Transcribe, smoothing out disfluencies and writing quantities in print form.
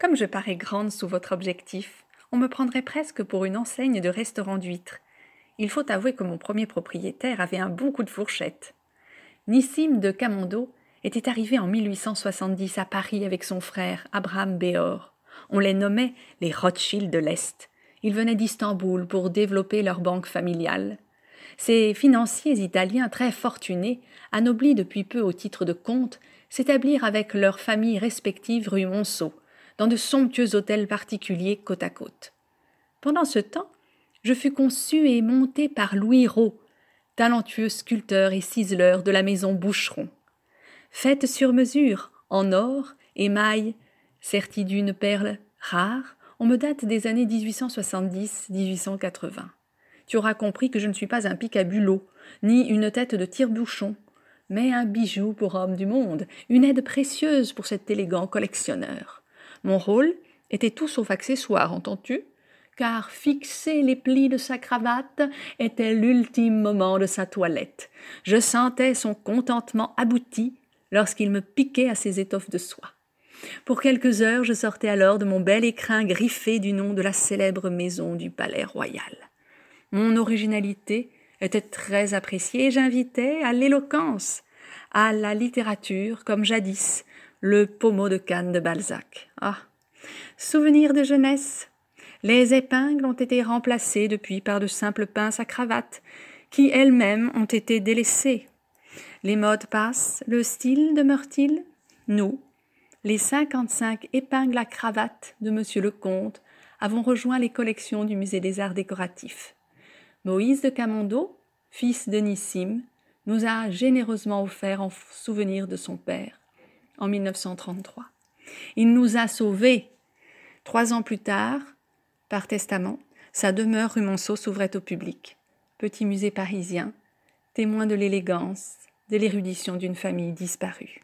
Comme je parais grande sous votre objectif, on me prendrait presque pour une enseigne de restaurant d'huîtres. Il faut avouer que mon premier propriétaire avait un bon coup de fourchette. Nissim de Camondo était arrivé en 1870 à Paris avec son frère, Abraham Béor. On les nommait les Rothschild de l'Est. Ils venaient d'Istanbul pour développer leur banque familiale. Ces financiers italiens très fortunés, anoblis depuis peu au titre de comtes, s'établirent avec leurs familles respectives rue Monceau, dans de somptueux hôtels particuliers côte à côte. Pendant ce temps, je fus conçu et monté par Louis Rau, talentueux sculpteur et ciseleur de la maison Boucheron. Faite sur mesure, en or, émail, sertie d'une perle rare, on me date des années 1870-1880. Tu auras compris que je ne suis pas un pic à bulot, ni une tête de tire-bouchon, mais un bijou pour homme du monde, une aide précieuse pour cet élégant collectionneur. Mon rôle était tout sauf accessoire, entends-tu ? Car fixer les plis de sa cravate était l'ultime moment de sa toilette. Je sentais son contentement abouti lorsqu'il me piquait à ses étoffes de soie. Pour quelques heures, je sortais alors de mon bel écrin griffé du nom de la célèbre maison du Palais Royal. Mon originalité était très appréciée et j'invitais à l'éloquence, à la littérature, comme jadis, le pommeau de canne de Balzac. Ah, souvenir de jeunesse. Les épingles ont été remplacées depuis par de simples pinces à cravate, qui elles-mêmes ont été délaissées. Les modes passent, le style demeure-t-il ? Nous, les 55 épingles à cravate de Monsieur le Comte, avons rejoint les collections du Musée des Arts décoratifs. Moïse de Camondo, fils de Nissim, nous a généreusement offert en souvenir de son père, en 1933. Il nous a sauvés. 3 ans plus tard, par testament, sa demeure rue Monceau s'ouvrait au public. Petit musée parisien, témoin de l'élégance, de l'érudition d'une famille disparue.